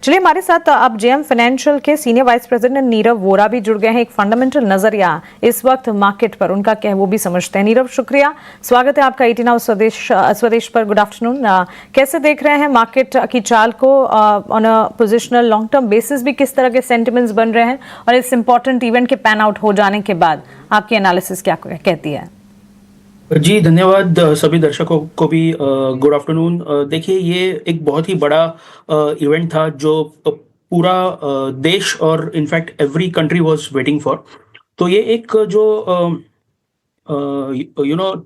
चलिए हमारे साथ अब जेएम फाइनेंशियल के senior vice president Nirav Vora भी जुड़ गए हैं। एक फंडामेंटल नजरिया इस वक्त मार्केट पर उनका क्या है वो भी समझते हैं। नीरव, शुक्रिया, स्वागत है आपका 18 आवर्स स्वदेश पर। Good afternoon. कैसे देख रहे हैं मार्केट की चाल को on a positional long term basis भी? किस तरह के सेंटिमेंट्स बन रहे हैं और इस इंपॉर्टेंट इवेंट के पैन आउट हो जाने के बाद आपकी एनालिसिस क्या कहती है? जी धन्यवाद सभी दर्शकों को भी गुड आफ्टरनून। देखिए, ये एक बहुत ही बड़ा इवेंट था जो पूरा देश और in fact every country was waiting for. तो ये एक जो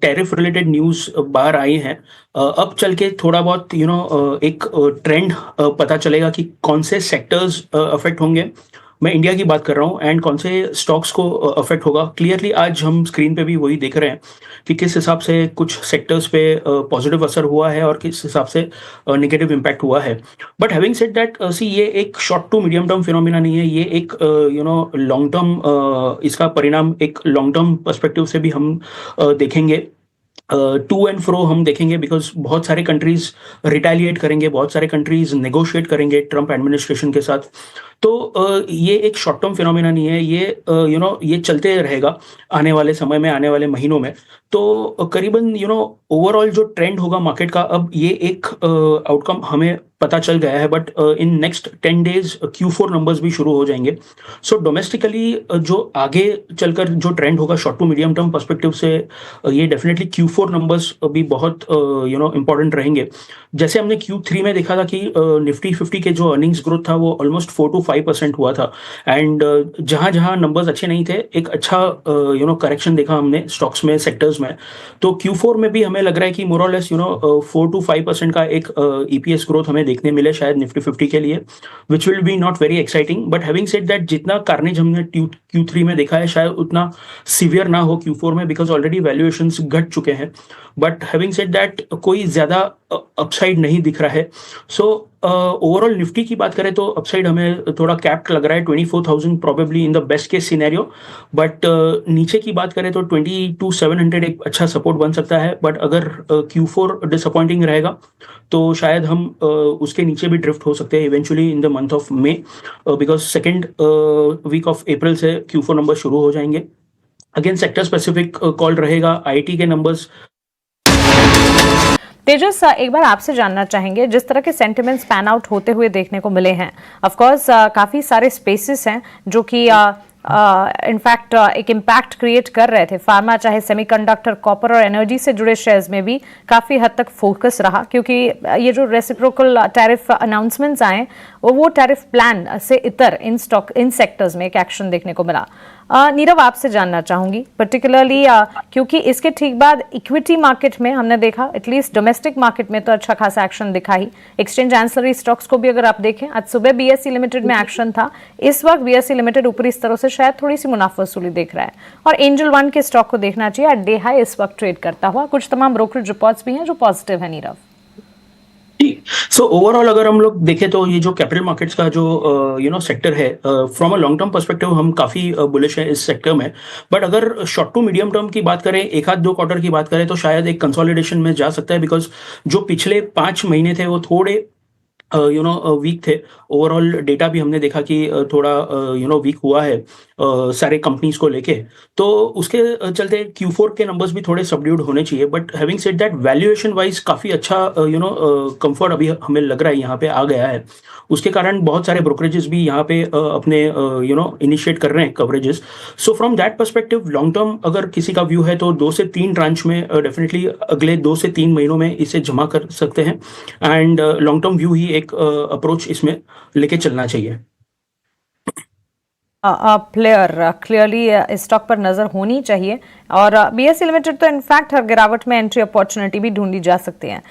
टैरिफ रिलेटेड न्यूज़ बाहर आई हैं, अब चल के थोड़ा बहुत एक ट्रेंड पता चलेगा कि कौन से सेक्टर्स अफेक्ट होंगे। मैं इंडिया की बात कर रहा हूँ एंड कौन से स्टॉक्स को अफेक्ट होगा। क्लियरली आज हम स्क्रीन पे भी वही देख रहे हैं कि किस हिसाब से कुछ सेक्टर्स पे पॉजिटिव असर हुआ है और किस हिसाब से नेगेटिव इम्पैक्ट हुआ है। But having said that, see ये एक short to medium term phenomena नहीं है, ये एक लॉन्ग टर्म इसका परिणाम एक लॉन्ग टर्म पर्सपेक्टिव से भी हम देखेंगे। टू एंड फ्रो हम देखेंगे बिकॉज बहुत सारे कंट्रीज रिटेलिएट करेंगे, बहुत सारे कंट्रीज नेगोशिएट करेंगे ट्रम्प एडमिनिस्ट्रेशन के साथ। तो ये एक शॉर्ट टर्म फिनोमिना नहीं है, ये ये चलते रहेगा आने वाले समय में, आने वाले महीनों में। तो करीबन ओवरऑल जो ट्रेंड होगा मार्केट का, अब ये एक आउटकम हमें पता चल गया है। But in next 10 days Q4 numbers भी शुरू हो जाएंगे। सो डोमेस्टिकली जो आगे चलकर जो ट्रेंड होगा short to medium term perspective से, ये डेफिनेटली Q4 नंबर्स भी बहुत इंपॉर्टेंट रहेंगे। जैसे हमने Q3 में देखा था कि निफ्टी 50 के जो अर्निंग्स ग्रोथ था वो ऑलमोस्ट 4 to 5% हुआ था। एंड जहां जहां नंबर्स अच्छे नहीं थे, एक अच्छा करेक्शन देखा हमने स्टॉक्स में, सेक्टर्स में। तो Q4 में भी हमें लग रहा है कि मोर और लेस 4 to 5% का एक EPS ग्रोथ हमें देखने मिले शायद निफ्टी 50 के लिए, which will be not very exciting. But having said that, जितना कार्नेज हमने Q3 में देखा है शायद उतना सीवियर ना हो Q4 में, बिकॉज ऑलरेडी वैल्यूएशंस घट चुके हैं। बट हैविंग सेड दैट, कोई ज्यादा अपसाइड नहीं दिख रहा है। सो ओवरऑल निफ्टी की बात करें तो अपसाइड हमें थोड़ा कैप्ड लग रहा है, 24,000 probably in the best case scenario. But नीचे की बात करें तो 22,700 एक अच्छा सपोर्ट बन सकता है। बट अगर Q4 डिसअपॉइंटिंग रहेगा तो शायद हम उसके नीचे भी ड्रिफ्ट हो सकते हैं eventually in the month of May, because second week of April से Q4 नंबर शुरू हो जाएंगे। अगेन सेक्टर स्पेसिफिक कॉल रहेगा, आईटी के नंबर्स। तेजस, एक बार आपसे जानना चाहेंगे, जिस तरह के सेंटिमेंट्स पैन आउट होते हुए देखने को मिले हैं, ऑफ कोर्स काफी सारे स्पेसेस हैं जो कि इनफैक्ट एक इम्पैक्ट क्रिएट कर रहे थे। फार्मा, चाहे सेमीकंडक्टर, कॉपर और एनर्जी से जुड़े शेयर्स में भी काफी हद तक फोकस रहा, क्योंकि ये जो रेसिप्रोकल टैरिफ अनाउंसमेंट्स आए वो टैरिफ प्लान से इतर इन सेक्टर्स में एक एक्शन देखने को मिला। नीरव, आपसे जानना चाहूंगी पर्टिकुलरली क्योंकि इसके ठीक बाद इक्विटी मार्केट में हमने देखा, एटलीस्ट डोमेस्टिक मार्केट में तो अच्छा खासा एक्शन दिखा ही। एक्सचेंज एंसिलरी स्टॉक्स को भी अगर आप देखें, आज सुबह BSE लिमिटेड में एक्शन था, इस वक्त BSE लिमिटेड ऊपरी स्तरों से शायद थोड़ी सी मुनाफा वसूली देख रहा है। और एंजल वन के स्टॉक को देखना चाहिए, एट डे हाई इस वक्त ट्रेड करता हुआ। कुछ तमाम ब्रोकरेज रिपोर्ट्स भी हैं जो पॉजिटिव है। नीरव, सो ओवरऑल अगर हम लोग देखें तो ये जो कैपिटल मार्केट्स का जो सेक्टर है, from a long term perspective हम काफी बुलिश है इस सेक्टर में। बट अगर शॉर्ट टू मीडियम टर्म की बात करें, एक आध दो क्वार्टर की बात करें, तो शायद एक कंसोलिडेशन में जा सकता है, बिकॉज जो पिछले 5 महीने थे वो थोड़े वीक थे। ओवरऑल डेटा भी हमने देखा कि थोड़ा वीक हुआ है सारे कंपनीज को लेके। तो उसके चलते Q4 के नंबर्स भी थोड़े सबड्यूड होने चाहिए। But having said that, valuation wise काफी अच्छा कंफर्ट अभी हमें लग रहा है यहाँ पे आ गया है। उसके कारण बहुत सारे ब्रोकरेजेस भी यहाँ पे अपने इनिशिएट कर रहे हैं coverages. So from that perspective, long term अगर किसी का व्यू है तो 2 से 3 ट्रांच में डेफिनेटली अगले 2 से 3 महीनों में इसे जमा कर सकते हैं। एंड लॉन्ग टर्म व्यू ही एक अप्रोच इसमें लेके चलना चाहिए। प्लेयर क्लियरली स्टॉक पर नजर होनी चाहिए, और BSE लिमिटेड तो इनफैक्ट हर गिरावट में एंट्री अपॉर्चुनिटी भी ढूंढी जा सकती है।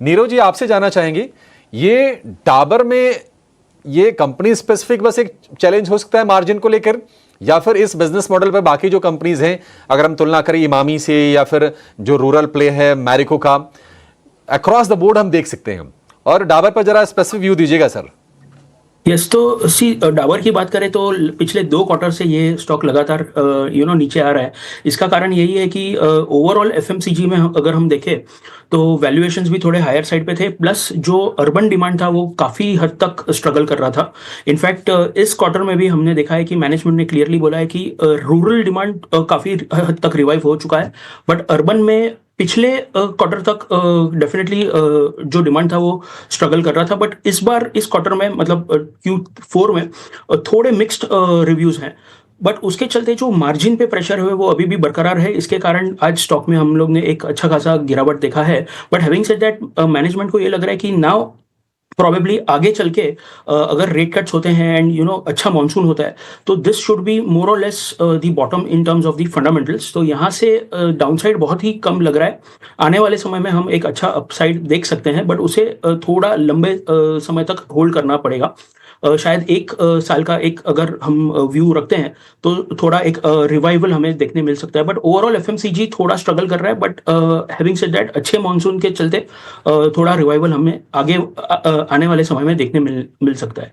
नीरव जी, आपसे जानना चाहेंगे, ये डाबर में ये कंपनी स्पेसिफिक बस एक चैलेंज हो सकता है मार्जिन को लेकर, या फिर इस बिजनेस मॉडल पर बाकी जो कंपनीज हैं, अगर हम तुलना करें इमामी से या फिर जो रूरल प्ले है मैरिको का, अक्रॉस द बोर्ड हम देख सकते हैं? और डाबर पर जरा स्पेसिफिक व्यू दीजिएगा सर। यस, तो सी डाबर की बात करें तो पिछले 2 क्वार्टर से ये स्टॉक लगातार नीचे आ रहा है। इसका कारण यही है कि ओवरऑल एफएमसीजी में अगर हम देखें तो वैल्यूएशंस भी थोड़े हायर साइड पे थे, प्लस जो अर्बन डिमांड था वो काफ़ी हद तक स्ट्रगल कर रहा था। इनफैक्ट इस क्वार्टर में भी हमने देखा है कि मैनेजमेंट ने क्लियरली बोला है कि रूरल डिमांड काफ़ी हद तक रिवाइव हो चुका है, बट अर्बन में पिछले क्वार्टर तक डेफिनेटली जो डिमांड था वो स्ट्रगल कर रहा था, बट इस बार इस क्वार्टर में मतलब Q4 में थोड़े मिक्स्ड रिव्यूज हैं। बट उसके चलते जो मार्जिन पे प्रेशर है वो अभी भी बरकरार है। इसके कारण आज स्टॉक में हम लोग ने एक अच्छा खासा गिरावट देखा है। But having said that, management को ये लग रहा है कि नाउ प्रोबेबली आगे चल के अगर रेट कट्स होते हैं एंड अच्छा मानसून होता है तो दिस शुड बी मोर और less the bottom in terms of the fundamentals. तो यहाँ से डाउनसाइड बहुत ही कम लग रहा है। आने वाले समय में हम एक अच्छा अपसाइड देख सकते हैं, बट उसे थोड़ा लंबे समय तक होल्ड करना पड़ेगा। शायद 1 साल का एक अगर हम व्यू रखते हैं तो थोड़ा एक रिवाइवल हमें देखने मिल सकता है। बट ओवरऑल एफएमसीजी थोड़ा स्ट्रगल कर रहा है, बट हैविंग सेड दैट अच्छे मॉनसून के चलते थोड़ा रिवाइवल हमें आगे आने वाले समय में देखने मिल सकता है।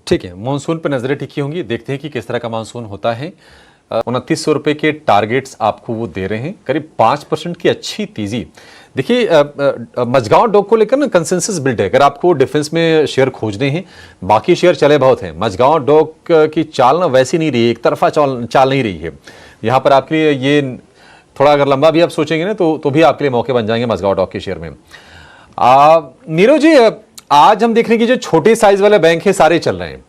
ठीक है, मानसून पर नजरें टिकी होंगी, देखते हैं कि किस तरह का मानसून होता है। 2900 रुपए के टारगेट्स आपको वो दे रहे हैं, करीब 5% की अच्छी तेजी। देखिए मझगांव डॉक को लेकर ना कंसेंसस बिल्ड है। अगर आपको डिफेंस में शेयर खोजने हैं, बाकी शेयर चले बहुत हैं, मझगांव डॉक की चाल ना वैसी नहीं रही है, एक तरफा चाल नहीं रही है। यहाँ पर आपके लिए ये थोड़ा अगर लंबा भी आप सोचेंगे ना तो भी आपके लिए मौके बन जाएंगे मझगांव डॉक के शेयर में। नीरज जी, आज हम देख रहे हैं कि जो छोटे साइज वाले बैंक है सारे चल रहे हैं,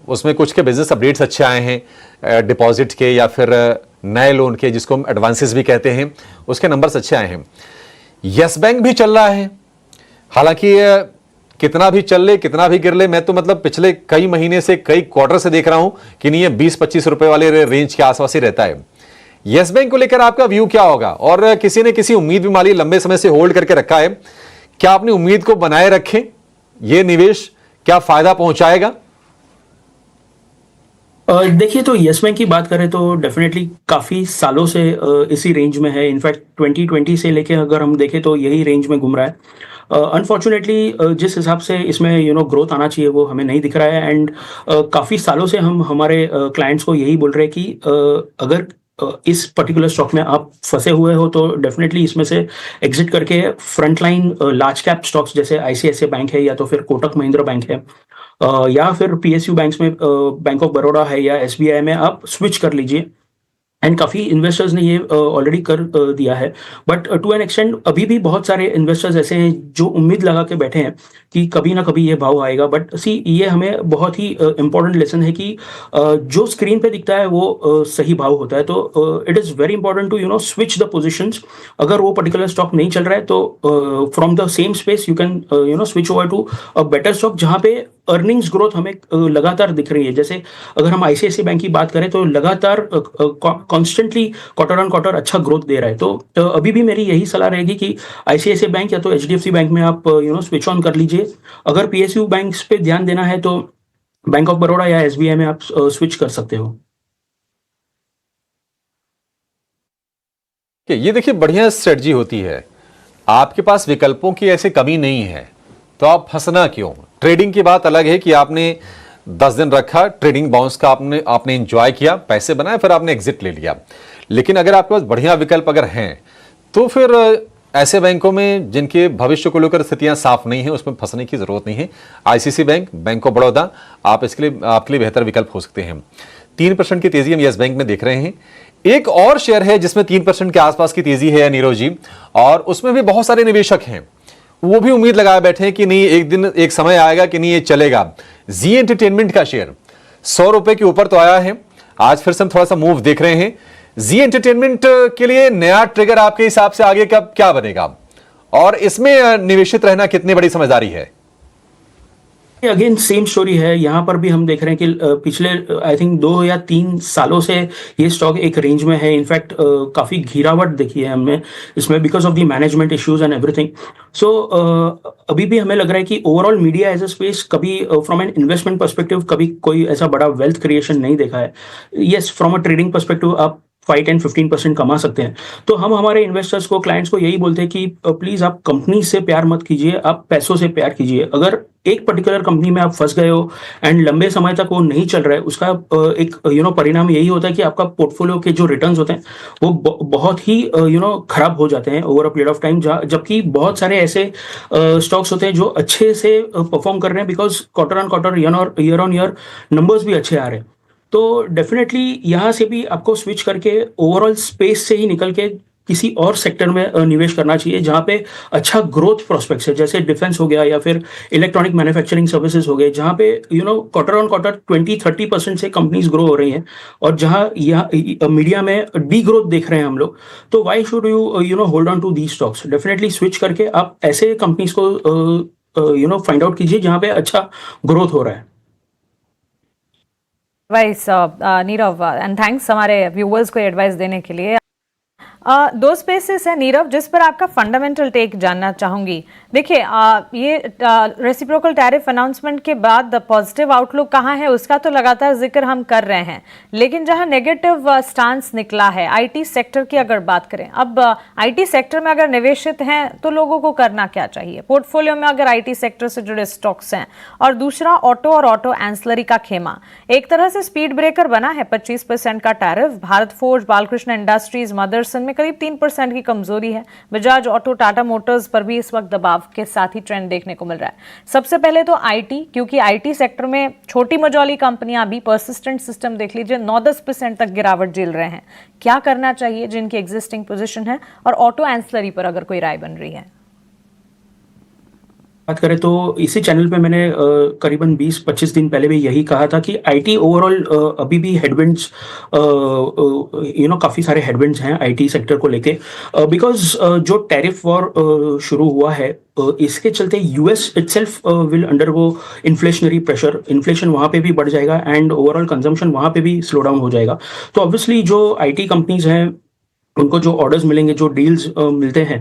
उसमें कुछ के बिजनेस अपडेट्स अच्छे आए हैं, डिपॉजिट के या फिर नए लोन के जिसको हम एडवांसेस भी कहते हैं, उसके नंबर्स अच्छे आए हैं। यस बैंक भी चल रहा है, हालांकि कितना भी चल ले कितना भी गिर ले, मैं तो मतलब पिछले कई महीने से कई क्वार्टर से देख रहा हूं कि नहीं, ये 20-25 रुपए वाले रेंज के आसपास ही रहता है। यस बैंक को लेकर आपका व्यू क्या होगा? और किसी ने किसी उम्मीद भी माली लंबे समय से होल्ड करके रखा है, क्या अपनी उम्मीद को बनाए रखें? ये निवेश क्या फायदा पहुंचाएगा? देखिए, तो यस बैंक की बात करें तो डेफिनेटली काफ़ी सालों से इसी रेंज में है। इनफैक्ट 2020 से लेके अगर हम देखें तो यही रेंज में घूम रहा है। अनफॉर्चुनेटली जिस हिसाब से इसमें ग्रोथ आना चाहिए वो हमें नहीं दिख रहा है। एंड काफ़ी सालों से हम हमारे क्लाइंट्स को यही बोल रहे हैं कि अगर इस पर्टिकुलर स्टॉक में आप फंसे हुए हो तो डेफिनेटली इसमें से एग्जिट करके front line large cap stocks जैसे आईसीआईसीआई बैंक है या तो फिर कोटक महिंद्रा बैंक है या फिर पीएसयू बैंक्स में बैंक ऑफ बड़ौदा है या एसबीआई में आप स्विच कर लीजिए। एंड काफ़ी इन्वेस्टर्स ने ये ऑलरेडी कर दिया है। बट टू एन एक्सटेंट अभी भी बहुत सारे इन्वेस्टर्स ऐसे हैं जो उम्मीद लगा के बैठे हैं कि कभी ना कभी ये भाव आएगा। बट सी, ये हमें बहुत ही इंपॉर्टेंट लेसन है कि जो स्क्रीन पे दिखता है वो सही भाव होता है। तो it is very important to switch the positions. अगर वो पर्टिकुलर स्टॉक नहीं चल रहा है तो from the same space you can switch over to a better stock जहाँ पे अर्निंग्स ग्रोथ हमें लगातार दिख रही है। जैसे अगर हम आईसीआईसीआई बैंक की बात करें तो लगातार कॉन्स्टेंटली क्वार्टर ऑन क्वार्टर अच्छा ग्रोथ दे रहा है। तो अभी भी मेरी यही सलाह रहेगी कि आईसीआईसीआई बैंक या तो एचडीएफसी बैंक में आप स्विच ऑन कर लीजिए। अगर पीएसयू बैंक्स पे ध्यान देना है तो बैंक ऑफ बड़ौदा या एसबीआई में आप स्विच कर सकते हो। ये देखिए बढ़िया स्ट्रेटजी होती है, आपके पास विकल्पों की ऐसी कमी नहीं है तो आप फंसना क्यों? ट्रेडिंग की बात अलग है कि आपने 10 दिन रखा, ट्रेडिंग बाउंस का आपने एंजॉय किया, पैसे बनाए, फिर आपने एग्जिट ले लिया। लेकिन अगर आपके पास बढ़िया विकल्प अगर हैं तो फिर ऐसे बैंकों में जिनके भविष्य को लेकर स्थितियां साफ नहीं है उसमें फंसने की जरूरत नहीं है। ICICI bank, bank of Baroda आपके लिए बेहतर विकल्प हो सकते हैं। 3% की तेजी हम यस बैंक में देख रहे हैं। एक और शेयर है जिसमें 3% के आसपास की तेजी है नीरज जी, और उसमें भी बहुत सारे निवेशक हैं, वो भी उम्मीद लगाए बैठे हैं कि नहीं एक दिन एक समय आएगा कि नहीं ये चलेगा। जी एंटरटेनमेंट का शेयर 100 रुपए के ऊपर तो आया है, आज फिर से हम थोड़ा सा मूव देख रहे हैं। जी एंटरटेनमेंट के लिए नया ट्रिगर आपके हिसाब से आगे कब क्या बनेगा और इसमें निवेशित रहना कितनी बड़ी समझदारी है? अगेन सेम स्टोरी है। यहाँ पर भी हम देख रहे हैं कि पिछले आई थिंक 2 या 3 सालों से ये स्टॉक एक रेंज में है। इनफैक्ट काफ़ी गिरावट देखी है हमने इसमें because of the management issues and everything. So अभी भी हमें लग रहा है कि overall media as a space कभी फ्रॉम एन इन्वेस्टमेंट पर्सपेक्टिव कभी कोई ऐसा बड़ा वेल्थ क्रिएशन नहीं देखा है। Yes, from a trading perspective आप 5-15% कमा सकते हैं। तो हम हमारे इन्वेस्टर्स को, क्लाइंट्स को यही बोलते हैं कि प्लीज़ आप कंपनी से प्यार मत कीजिए, आप पैसों से प्यार कीजिए। अगर एक पर्टिकुलर कंपनी में आप फँस गए हो एंड लंबे समय तक वो नहीं चल रहा है, उसका एक परिणाम यही होता है कि आपका पोर्टफोलियो के जो रिटर्न्स होते हैं, वो बहुत ही खराब हो जाते हैं over a period of time. जबकि बहुत सारे ऐसे स्टॉक्स होते हैं जो अच्छे से परफॉर्म कर रहे हैं, because quarter on quarter, year on year numbers भी अच्छे आ रहे हैं। तो डेफिनेटली यहाँ से भी आपको स्विच करके ओवरऑल स्पेस से ही निकल के किसी और सेक्टर में निवेश करना चाहिए जहाँ पे अच्छा ग्रोथ प्रोस्पेक्ट्स है, जैसे डिफेंस हो गया या फिर इलेक्ट्रॉनिक मैन्युफैक्चरिंग सर्विसेज हो गए, जहाँ पे क्वार्टर ऑन क्वार्टर 20-30% से कंपनीज ग्रो हो रही हैं, और जहाँ यहाँ मीडिया में डी ग्रोथ देख रहे हैं हम लोग। तो why should you hold on to the stocks? Definitely switch करके आप ऐसे कंपनीज को फाइंड आउट कीजिए जहाँ पे अच्छा ग्रोथ हो रहा है। एडवाइस नीरव, एंड थैंक्स हमारे व्यूअर्स को एडवाइस देने के लिए। दो स्पेसेस है नीरव जिस पर आपका फंडामेंटल टेक जानना चाहूंगी। देखिए, ये रेसिप्रोकल टैरिफ अनाउंसमेंट के बाद पॉजिटिव आउटलुक कहाँ है उसका तो लगातार जिक्र हम कर रहे हैं, लेकिन जहां नेगेटिव स्टांस निकला है आईटी सेक्टर की अगर बात करें, अब आईटी सेक्टर में अगर निवेशित हैं तो लोगों को करना क्या चाहिए? पोर्टफोलियो में अगर आईटी सेक्टर से जुड़े स्टॉक्स हैं, और दूसरा ऑटो और ऑटो एंसलरी का खेमा एक तरह से स्पीड ब्रेकर बना है। 25% का tariff, Bharat forge, Balkrishna industries, Motherson में करीब 3% की कमजोरी है। बजाज ऑटो, टाटा मोटर्स पर भी इस वक्त दबाव के साथ ही ट्रेंड देखने को मिल रहा है। सबसे पहले तो आईटी, क्योंकि आईटी सेक्टर में छोटी मझौली कंपनियां भी पर्सिस्टेंट सिस्टम देख लीजिए 9-10% तक गिरावट झेल रहे हैं। क्या करना चाहिए जिनकी एग्जिस्टिंग पोजीशन है? और ऑटो एंसलरी पर अगर कोई राय बन रही है। बात करें तो इसी चैनल पे मैंने करीबन 20-25 दिन पहले भी यही कहा था कि आईटी ओवरऑल अभी भी हेडविंड्स, काफ़ी सारे हेडविंड्स हैं आईटी सेक्टर को लेके, बिकॉज जो टैरिफ वॉर शुरू हुआ है, इसके चलते US itself will undergo inflationary pressure. Inflation वहाँ पे भी बढ़ जाएगा एंड ओवरऑल कंजम्पशन वहाँ पे भी स्लो डाउन हो जाएगा। तो ऑब्वियसली जो आईटी कंपनीज हैं उनको जो ऑर्डर्स मिलेंगे, जो डील्स मिलते हैं,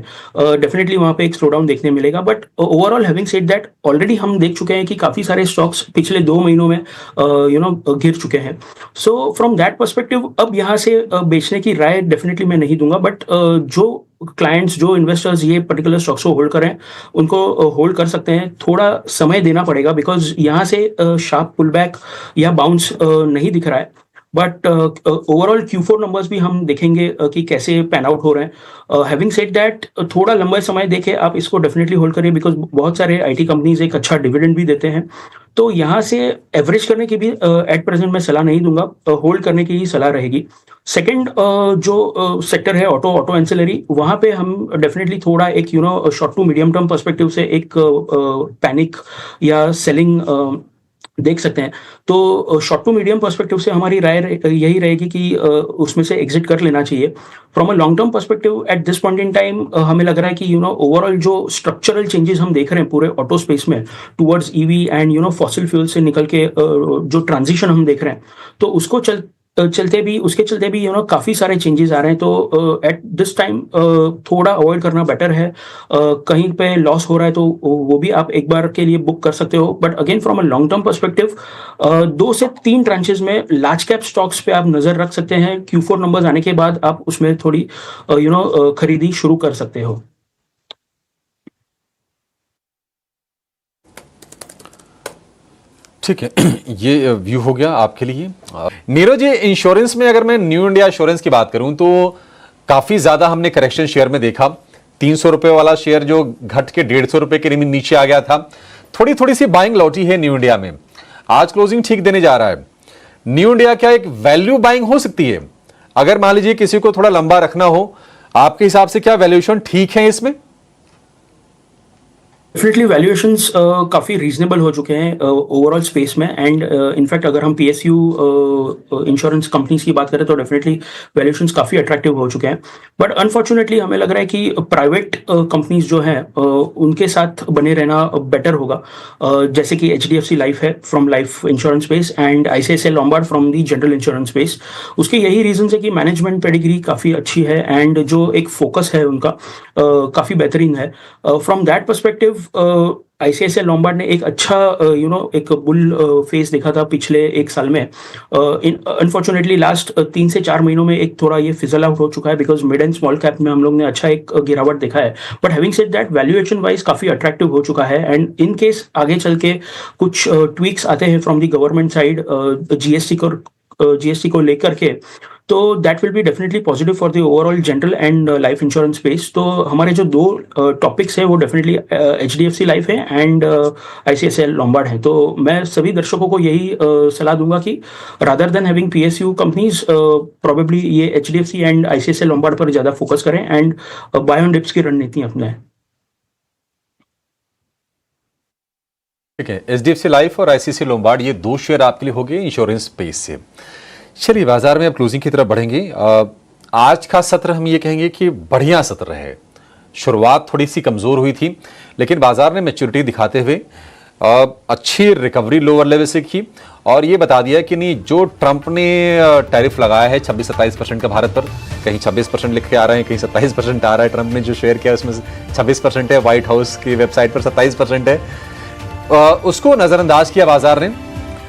डेफिनेटली वहाँ पे एक स्लो डाउन देखने मिलेगा। But overall having said that, already हम देख चुके हैं कि काफ़ी सारे स्टॉक्स पिछले 2 महीनों में गिर चुके हैं। सो फ्रॉम दैट पर्सपेक्टिव अब यहाँ से बेचने की राय डेफिनेटली मैं नहीं दूंगा, बट जो क्लाइंट्स, जो इन्वेस्टर्स ये पर्टिकुलर स्टॉक्स को होल्ड करें, उनको होल्ड कर सकते हैं। थोड़ा समय देना पड़ेगा बिकॉज यहाँ से शार्प पुल बैक या बाउंस नहीं दिख रहा है। बट ओवरऑल Q4 नंबर्स भी हम देखेंगे कि कैसे पैन आउट हो रहे हैं। हैविंग सेड दैट, थोड़ा लंबा समय देके आप इसको डेफिनेटली होल्ड करिए, बिकॉज बहुत सारे आईटी कंपनीज एक अच्छा डिविडेंड भी देते हैं। तो यहाँ से एवरेज करने की भी एट प्रेजेंट मैं सलाह नहीं दूंगा, होल्ड करने की ही सलाह रहेगी। सेकंड जो सेक्टर है ऑटो एंसिलरी, वहाँ पे हम डेफिनेटली थोड़ा एक short to medium term perspective से एक पैनिक या सेलिंग देख सकते हैं। तो शॉर्ट टू मीडियम पर्सपेक्टिव से हमारी राय यही रहेगी कि उसमें से एग्जिट कर लेना चाहिए। From a long term perspective at this point in time हमें लग रहा है कि ओवरऑल जो स्ट्रक्चरल चेंजेस हम देख रहे हैं पूरे ऑटो स्पेस में towards EV and fossil fuel से निकल के जो ट्रांजिशन हम देख रहे हैं, तो उसके चलते भी काफ़ी सारे चेंजेस आ रहे हैं। तो एट दिस टाइम थोड़ा अवॉइड करना बेटर है। कहीं पे लॉस हो रहा है तो वो भी आप एक बार के लिए बुक कर सकते हो। But again from a long term perspective 2 से 3 ट्रांचेस में लार्ज कैप स्टॉक्स पे आप नज़र रख सकते हैं। Q4 नंबर्स आने के बाद आप उसमें थोड़ी खरीदी शुरू कर सकते हो। ठीक है, ये व्यू हो गया आपके लिए। नीरज जी, इंश्योरेंस में अगर मैं न्यू इंडिया इंश्योरेंस की बात करूं तो काफी ज्यादा हमने करेक्शन शेयर में देखा। 300 रुपए वाला शेयर जो घट के 150 रुपए के नीचे आ गया था। थोड़ी सी बाइंग लौटी है न्यू इंडिया में। आज क्लोजिंग ठीक देने जा रहा है। न्यू इंडिया क्या एक वैल्यू बाइंग हो सकती है? अगर मान लीजिए किसी को थोड़ा लंबा रखना हो, आपके हिसाब से क्या वैल्यूएशन ठीक है इसमें? डेफिनेटली वैल्यूएशंस काफ़ी रीजनेबल हो चुके हैं ओवरऑल स्पेस में। एंड इनफैक्ट अगर हम PSU इंश्योरेंस कंपनीज की बात करें तो डेफिनेटली वैल्यूएशंस काफ़ी अट्रैक्टिव हो चुके हैं। बट अनफॉर्चुनेटली हमें लग रहा है कि प्राइवेट कंपनीज जो हैं उनके साथ बने रहना बेटर होगा। जैसे कि HDFC लाइफ है from life insurance space and ICICI Lombard from the general insurance space. उसके यही रीजन है कि मैनेजमेंट पेडिग्री काफ़ी अच्छी है एंड जो एक फोकस है उनका काफ़ी बेहतरीन है। From that perspective ICICI Lombard ने एक अच्छा एक बुल फेस देखा था पिछले एक साल में। अनफॉर्चुनेटली लास्ट 3 से 4 महीनों में एक थोड़ा ये फिजल आउट हो चुका है, because mid and small cap में हम लोग ने अच्छा एक गिरावट देखा है। But having said that, valuation wise काफी अट्रैक्टिव हो चुका है, एंड इन केस आगे चल के कुछ ट्वीक्स आते हैं from the government side GST को लेकर के, तो that will be definitely positive for the overall general and life insurance space. तो हमारे जो 2 टॉपिक्स है वो डेफिनेटली एचडीएफसी लाइफ है एंड आईसीआईसीआई लॉम्बार्ड है। तो मैं सभी दर्शकों को यही सलाह दूंगा कि rather than having PSU companies, probably ये एचडीएफसी एंड आईसीआईसीआई लॉम्बार्ड पर ज्यादा फोकस करें एंड बाय ऑन डिप्स की रणनीति अपनाएं। ठीक है, एचडीएफसी लाइफ और आईसीआईसीआई लोम्बार्ड ये 2 शेयर आपके लिए हो गए इंश्योरेंस स्पेस से। चलिए बाजार में अब क्लोजिंग की तरफ बढ़ेंगे। आज का सत्र हम ये कहेंगे कि बढ़िया सत्र है। शुरुआत थोड़ी सी कमजोर हुई थी, लेकिन बाजार ने मैच्योरिटी दिखाते हुए अच्छी रिकवरी लोअर लेवल से की और ये बता दिया कि नहीं, जो ट्रंप ने टैरिफ लगाया है 26-27% का भारत पर, कहीं 26% लिख के आ रहे हैं, कहीं 27% आ रहा है। ट्रंप ने जो शेयर किया उसमें 26% है, व्हाइट हाउस की वेबसाइट पर 27% है। उसको नजरअंदाज किया बाजार ने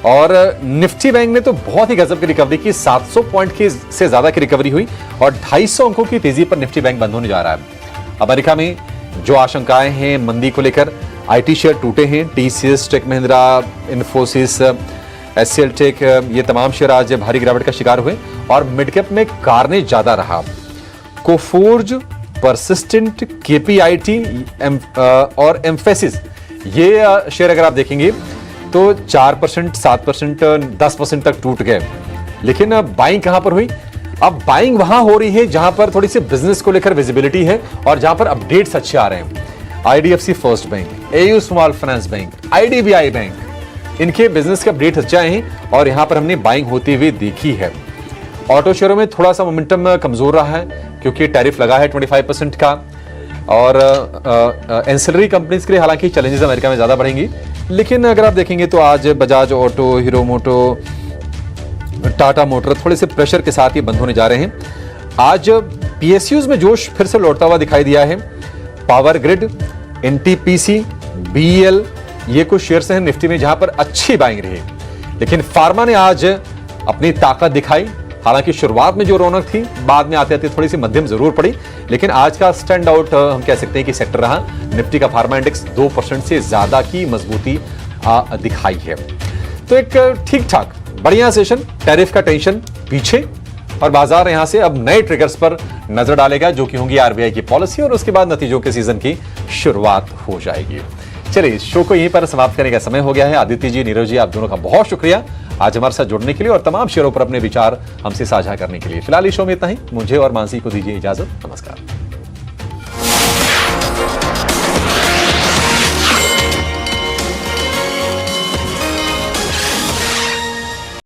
और निफ्टी बैंक ने तो बहुत ही गजब की रिकवरी की। 700 पॉइंट की से ज्यादा की रिकवरी हुई और 250 अंकों की तेजी पर निफ्टी बैंक बंद होने जा रहा है। अमेरिका में जो आशंकाएं हैं मंदी को लेकर, आईटी शेयर टूटे हैं। TCS, Tech Mahindra, Infosys, HCL Tech, ये तमाम शेयर आज भारी गिरावट का शिकार हुए और मिड कैप में कार्नेज ज्यादा रहा। कोफोर्ज, परसिस्टेंट, केपीआईटी और एम्फेसिस, ये शेयर अगर आप देखेंगे तो 4%, 7%, 10% तक टूट गए। लेकिन अब बाइंग कहां पर हुई? अब बाइंग वहां हो रही है जहां पर थोड़ी सी बिजनेस को लेकर विजिबिलिटी है और जहां पर अपडेट्स अच्छे आ रहे हैं। IDFC first bank, AU small finance bank, IDBI bank, इनके बिजनेस के अपडेट्स अच्छे आए हैं और यहां पर हमने बाइंग होती हुई देखी है। ऑटो शेयरों में थोड़ा सा मोमेंटम कमजोर रहा है क्योंकि टैरिफ लगा है 25% का और एंसिलरी कंपनीज के लिए हालांकि चैलेंजेस अमेरिका में ज्यादा बढ़ेंगी। लेकिन अगर आप देखेंगे तो आज बजाज ऑटो, हीरो मोटो, टाटा मोटर थोड़े से प्रेशर के साथ ये बंद होने जा रहे हैं। आज पीएसयूज में जोश फिर से लौटता हुआ दिखाई दिया है। पावर ग्रिड, एनटीपीसी, बीईएल, ये कुछ शेयर्स हैं निफ्टी में जहां पर अच्छी बाइंग रही। लेकिन फार्मा ने आज अपनी ताकत दिखाई। हालांकि शुरुआत में जो रौनक थी बाद में आते आते थोड़ी सी मध्यम जरूर पड़ी, लेकिन आज का स्टैंड आउट हम कह सकते हैं कि सेक्टर रहा। निफ्टी का फार्मा इंडेक्स 2% से ज्यादा की मजबूती दिखाई है। तो एक ठीक ठाक बढ़िया सेशन, टैरिफ का टेंशन पीछे और बाजार यहां से अब नए ट्रिगर्स पर नजर डालेगा जो कि होंगी आरबीआई की पॉलिसी और उसके बाद नतीजों के सीजन की शुरुआत हो जाएगी। चलिए इस शो को यहीं पर समाप्त करने का समय हो गया है। आदित्य जी, नीरज जी, आप दोनों का बहुत शुक्रिया आज हमारे साथ जुड़ने के लिए और तमाम शेयरों पर अपने विचार हमसे साझा करने के लिए। फिलहाल इस शो में इतना ही। मुझे और मानसी को दीजिए इजाजत। नमस्कार।